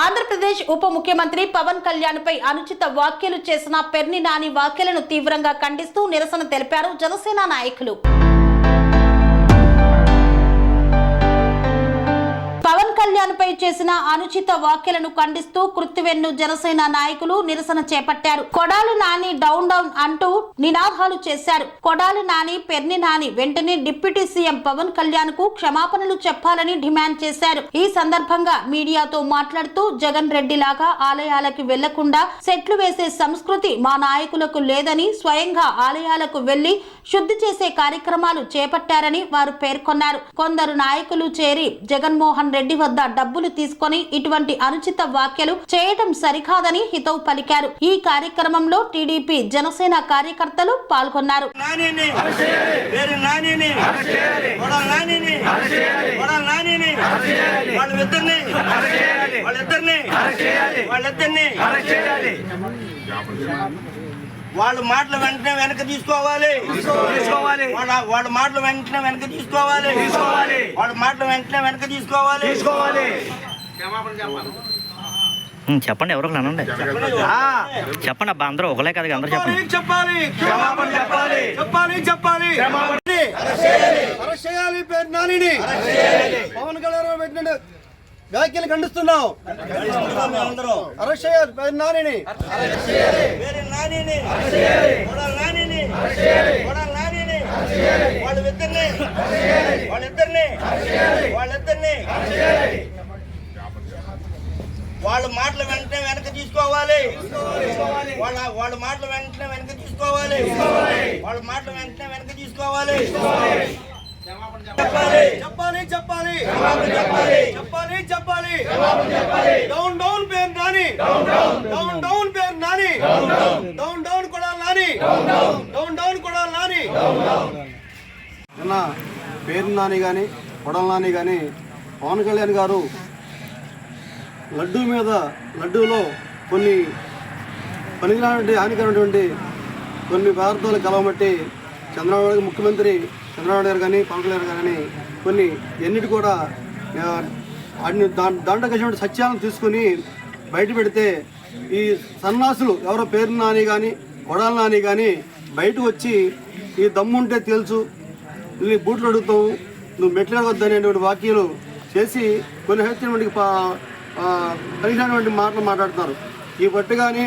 ఆంధ్రప్రదేశ్ ఉప ముఖ్యమంత్రి పవన్ కళ్యాణ్ పై అనుచిత వ్యాఖ్యలు చేసిన పెర్ని నాని వ్యాఖ్యలను తీవ్రంగా ఖండిస్తూ నిరసన తెలిపారు జనసేన నాయకులు. పవన్ కళ్యాణ్ పై చేసిన అనుచిత వ్యాఖ్యలను ఖండిస్తూ కృత్తివెన్ను జనసేన నాయకులు నిరసన చేపట్టారు. కొడాలి నాని డౌన్ డౌన్ అంటూ నినాదాలు చేశారు. కొడాలి నాని, పెర్ని నాని వెంటనే డిప్యూటీ సీఎం పవన్ కళ్యాణ్ కు క్షమాపణలు చెప్పాలని డిమాండ్ చేశారు. ఈ సందర్భంగా మీడియాతో మాట్లాడుతూ జగన్ రెడ్డి లాగా ఆలయాలకు వెళ్లకుండా సెట్లు వేసే సంస్కృతి మా నాయకులకు లేదని, స్వయంగా ఆలయాలకు వెళ్లి శుద్ధి చేసే కార్యక్రమాలు చేపట్టారని వారు పేర్కొన్నారు. కొందరు నాయకులు చేరి జగన్మోహన్ రెడ్డి వద్ద డబ్బులు తీసుకొని ఇటువంటి అనుచిత వ్యాఖ్యలు చేయడం సరికాదని హితవు పలికారు. ఈ కార్యక్రమంలో టీడీపీ జనసేన కార్యకర్తలు పాల్గొన్నారు. వాళ్ళ మాటలు వెంటనే వెనక తీసుకోవాలి. వాళ్ళ మాటలు వెంటనే వెనక తీసుకోవాలి. వాళ్ళ మాటలు వెంటనే వెనక తీసుకోవాలి. చెప్పండి, ఎవరు అనండి, చెప్పండి అబ్బా, అందరూ ఒకలే కదా, అందరూ చెప్పండి. చెప్పాలి అరెస్ట్ చేయాలి పెర్ని నానిని. పవన్ కళ్యాణ్ పెట్టిన వ్యాఖ్యలు ఖండిస్తున్నాం. అరెస్ట్ చేయాలి పెర్ని నానిని. వాళ్ళ మాటలు వెంటనే వెనక తీసుకోవాలి. వాళ్ళ మాటలు వెంటనే వెనక తీసుకోవాలి. వాళ్ళ మాటలు వెంటనే వెనక తీసుకోవాలి. చెప్పాలి. Down down Perni Nani. Down Perni Nani. Down Kodali Nani. Down Kodali Nani. నిన్న పెర్ని నాని కానీ కొడాలి నాని కానీ పవన్ కళ్యాణ్ గారు లడ్డూలో కొన్ని పనికిరానటువంటి హానికరమైనటువంటి కొన్ని పదార్థాలు కలవబట్టి చంద్రబాబు నాయుడు ముఖ్యమంత్రి చంద్రబాబు గారు కానీ పవన్ కళ్యాణ్ గారు కానీ కొన్ని ఎన్నిటి కూడా దాంట్లో కలిసినటువంటి సత్యాలను తీసుకుని బయట పెడితే ఈ సన్నాసులు ఎవరో పెర్ని నాని కానీ కొడాలి నాని కానీ బయటకు వచ్చి ఈ దమ్ముంటే తెలుసు, నీ బూట్లు అడుగుతావు, నువ్వు మెట్లు అడగొద్దనేటువంటి వ్యాఖ్యలు చేసి కొన్ని హెచ్చరినటువంటి కలిసినటువంటి మాటలు మాట్లాడుతున్నారు. ఈ బట్టి కానీ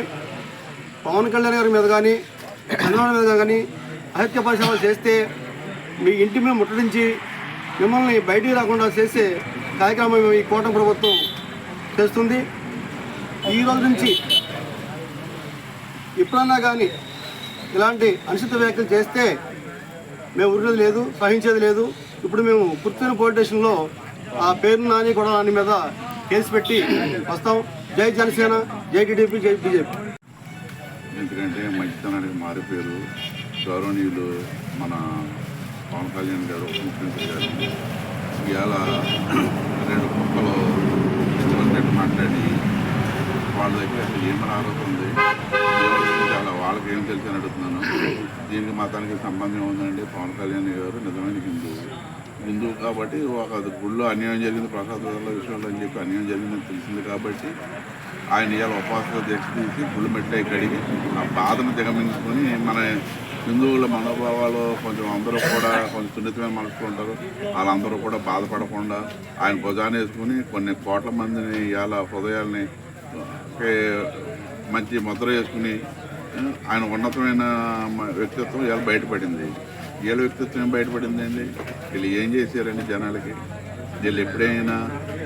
పవన్ కళ్యాణ్ గారి మీద కానీ చంద్రబాబు మీద కానీ అహత్య పరిశ్రమలు చేస్తే మీ ఇంటి మీద ముట్టడించి మిమ్మల్ని బయటికి రాకుండా చేసే కార్యక్రమం ఈ కూటమి ప్రభుత్వం చేస్తుంది. ఈ రోజు నుంచి ఎప్పుడన్నా కానీ ఇలాంటి అనుచిత వ్యాఖ్యలు చేస్తే మేము ఊరేది లేదు, సహించేది లేదు. ఇప్పుడు మేము కుర్తివెన్ను పోలీస్ స్టేషన్లో ఆ పెర్ని నాని కొడాలి నాని మీద కేసు పెట్టి వస్తాం. జై జనసేన, జై టీడీపీ, జై బీజేపీ. ఎందుకంటే మంచితనానికి మారిపోయారు గౌరవనీయులు మన పవన్ కళ్యాణ్ గారు, ముఖ్యమంత్రి గారు. ఇవాళ 2 కుక్కలు పెట్టి మాట్లాడి వాళ్ళ దగ్గర ఏమని ఆరోపణ ఉంది, చాలా వాళ్ళకి ఏం తెలిసి అని అడుగుతున్నాను. దీనికి మతానికి సంబంధం ఉందండి. పవన్ కళ్యాణ్ గారు నిజమైన హిందువు కాబట్టి ఒక గుళ్ళో అన్యాయం జరిగింది, ప్రసాదాల విషయంలో అని చెప్పి అన్యాయం జరిగిందని తెలిసింది కాబట్టి ఆయన ఇవాళ ఉపవాస దీక్ష తీసి గుళ్ళు మెట్లై కడిగి ఆ బాధను దిగమించుకొని మన హిందువుల మనోభావాలు కొంచెం అందరూ కూడా కొంచెం సున్నితమైన మనసులు ఉంటారు, వాళ్ళందరూ కూడా బాధపడకుండా ఆయన భుజాన్ని వేసుకుని కొన్ని కోట్ల మందిని ఇవాళ హృదయాల్ని మంచి ముద్ర వేసుకుని ఆయన ఉన్నతమైన వ్యక్తిత్వం ఇవాళ బయటపడింది. వీళ్ళ వ్యక్తిత్వం ఏం బయటపడింది అండి? వీళ్ళు ఏం చేశారండి జనాలకి? వీళ్ళు ఎప్పుడైనా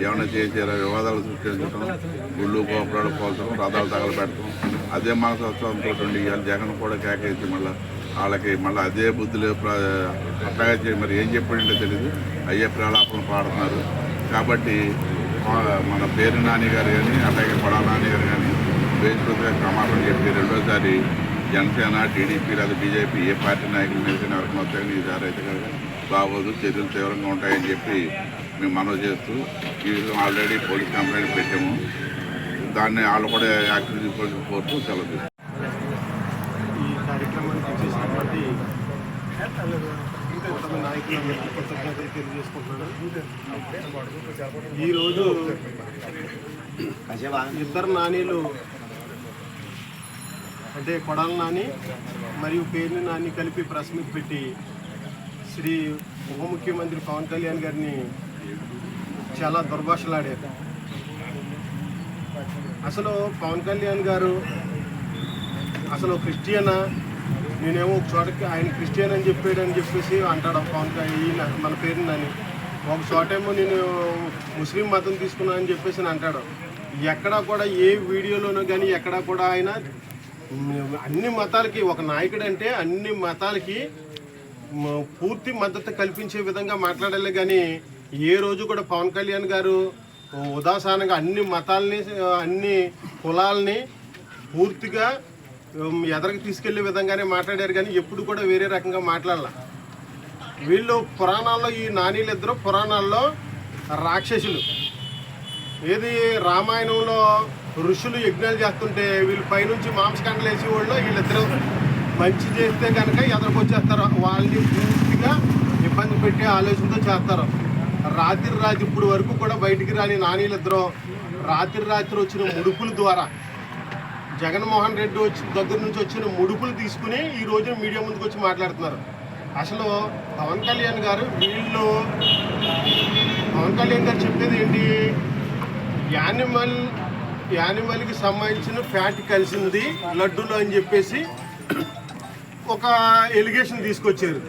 ఏమైనా చేశారా? వివాదాలు సృష్టించడం, గుళ్ళు గోపురాలు పోల్చడం, రథాలు తగలబెట్టడం, అదే మనస్తత్వంతో ఇవాళ జగన్ కూడా కేకేసి వాళ్ళకి మళ్ళీ అదే బుద్ధులు అట్లాగా చేసి మరి ఏం చెప్పాడంటే తెలీదు, అయ్యే ప్రలాపనలు పాడుతున్నారు. కాబట్టి మన పెర్ని నాని గారు కానీ అలాగే కొడాలి నాని గారు కానీ బేసిగా క్షమాపణ చెప్పి రెండోసారి జనసేన, టీడీపీ లేదా బీజేపీ ఏ పార్టీ నాయకుల మీద ఎవరికి మొత్తం ఈసారి అయితే కనుక బాగోదు, చర్యలు తీవ్రంగా ఉంటాయని చెప్పి మేము మనవి చేస్తూ ఈ విషయం ఆల్రెడీ పోలీస్ కంప్లైంట్ పెట్టాము. దాన్ని వాళ్ళు కూడా యాక్టివ్ తీసుకోవాల్సిన కోరుతూ సెలవు. ఈ కార్యక్రమానికి చేసినటువంటి నాయకులందరికీ కృతజ్ఞతలు తెలియజేసుకుంటున్నాను. ఈరోజు ఇద్దరు నానీలు అంటే కొడాల నాని మరియు పేర్ని నాని కలిపి ప్రెస్ మీట్ పెట్టి శ్రీ ఉప ముఖ్యమంత్రి పవన్ కళ్యాణ్ గారిని చాలా దుర్భాషలాడారు. అసలు పవన్ కళ్యాణ్ గారు అసలు క్రిస్టియనా, నేనేమో ఒక చోటకి ఆయన క్రిస్టియన్ అని చెప్పేసి అంటాడు పవన్ కళ్యాణ్ మన పేరుని నాని. ఒక చోటేమో నేను ముస్లిం మతం తీసుకున్నానని చెప్పేసి అంటాడు. ఎక్కడా కూడా ఏ వీడియోలోనూ కానీ ఎక్కడా కూడా ఆయన అన్ని మతాలకి ఒక నాయకుడు అంటే అన్ని మతాలకి పూర్తి మద్దతు కల్పించే విధంగా మాట్లాడాలి. కానీ ఏ రోజు కూడా పవన్ కళ్యాణ్ గారు ఉదాసీనంగా అన్ని మతాలని అన్ని కులాలని పూర్తిగా ఎదరికి తీసుకెళ్లే విధంగానే మాట్లాడారు. కానీ ఎప్పుడు కూడా వేరే రకంగా మాట్లాడాల. వీళ్ళు పురాణాల్లో ఈ నానీలు ఇద్దరు పురాణాల్లో రాక్షసులు. ఏది రామాయణంలో ఋషులు యజ్ఞాలు చేస్తుంటే వీళ్ళు పైనుంచి మాంసకండలు వేసేవాళ్ళు, వీళ్ళిద్దరు మంచి చేస్తే కనుక ఎదరికొచ్చేస్తారు, వాళ్ళని పూర్తిగా ఇబ్బంది పెట్టే ఆలోచనతో చేస్తారు. రాత్రి ఇప్పుడు వరకు కూడా బయటికి రాని నానీలిద్దరూ రాత్రి వచ్చిన ముడుపుల ద్వారా జగన్మోహన్ రెడ్డి దగ్గర నుంచి వచ్చిన ముడుపులు తీసుకుని ఈ రోజు మీడియా ముందుకు వచ్చి మాట్లాడుతున్నారు. అసలు పవన్ కళ్యాణ్ గారు చెప్పేది ఏంటి, యానిమల్కి సంబంధించిన ఫ్యాట్ కలిసింది లడ్డూలో అని చెప్పేసి ఒక ఎలిగేషన్ తీసుకొచ్చారు.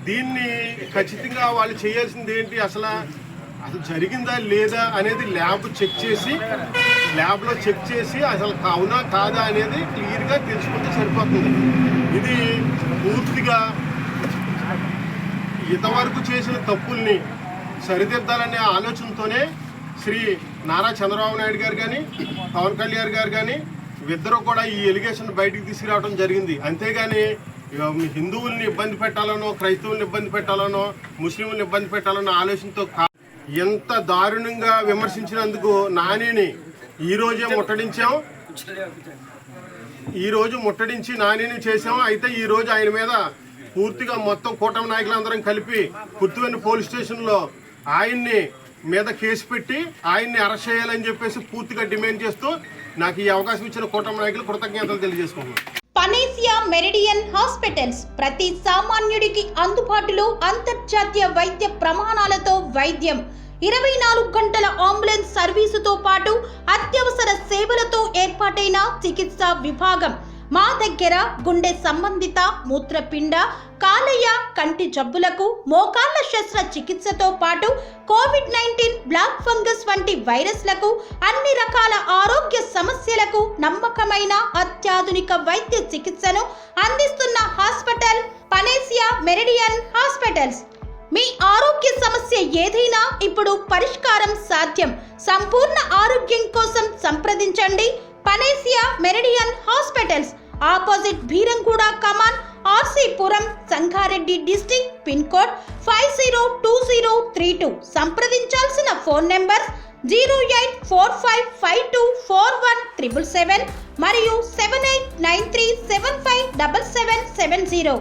దీన్ని ఖచ్చితంగా వాళ్ళు చేయాల్సింది ఏంటి, అసలు జరిగిందా లేదా అనేది ల్యాబ్లో చెక్ చేసి అసలు అవునా కాదా అనేది క్లియర్గా తెలుసుకుంటే సరిపోతుంది. ఇది పూర్తిగా ఇంతవరకు చేసిన తప్పుల్ని సరిదిద్దాలనే ఆలోచనతోనే శ్రీ నారా చంద్రబాబు నాయుడు గారు కానీ పవన్ కళ్యాణ్ గారు కానీ ఇద్దరు కూడా ఈ ఎలిగేషన్ బయటికి తీసుకురావడం జరిగింది. అంతేగాని హిందువుల్ని ఇబ్బంది పెట్టాలనో, క్రైస్తవుల్ని ఇబ్బంది పెట్టాలనో, ముస్లింలను ఇబ్బంది పెట్టాలనో ఆలోచనతో ఎంత దారుణంగా విమర్శించినందుకు నానిని ఈరోజు ముట్టడించి నానిని చేసాం. అయితే ఈరోజు ఆయన మీద పూర్తిగా మొత్తం కూటమి నాయకులందరం కలిపి పుత్తూరు పోలీస్ స్టేషన్లో ఆయన్ని మీద కేసు పెట్టి ఆయన్ని అరెస్ట్ చేయాలని చెప్పేసి పూర్తిగా డిమాండ్ చేస్తూ నాకు ఈ అవకాశం ఇచ్చిన కూటమి నాయకులు కృతజ్ఞతలు తెలియజేసుకుంటున్నాను. పనేసియా మెరిడియన్ హాస్పిటల్స్ ప్రతి సామాన్యుడికి అందుబాటులో అంతర్జాతీయ వైద్య ప్రమాణాలతో వైద్యం, 24 గంటల అంబులెన్స్ సర్వీసుతో పాటు అత్యవసర సేవలతో ఏర్పాటైన చికిత్సా విభాగం. మా దగ్గర గుండె సంబంధిత, మూత్రపిండ, కాలేయ, కంటి జబ్బులకు, మోకాళ్ల శస్త్ర చికిత్సతో పాటు కోవిడ్-19, బ్లాక్ ఫంగస్ వంటి వైరస్లకు, అన్ని రకాల ఆరోగ్య సమస్యలకు నమ్మకమైన అత్యాధునిక వైద్య చికిత్సను అందిస్తున్న హాస్పిటల్ పనేసియా మెరిడియన్ హాస్పిటల్స్. మీ ఆరోగ్య సమస్య ఏదైనా ఇప్పుడు పరిష్కారం సాధ్యం. సంపూర్ణ ఆరోగ్యం కోసం సంప్రదించండి Panacea Meridian hospitals, opposite Beeramguda Kaman, RC Puram, Sangareddy district, pin code 502032. సంప్రదించాల్సిన ఫోన్ నెంబర్ 0845524177 మరియు 7893757770.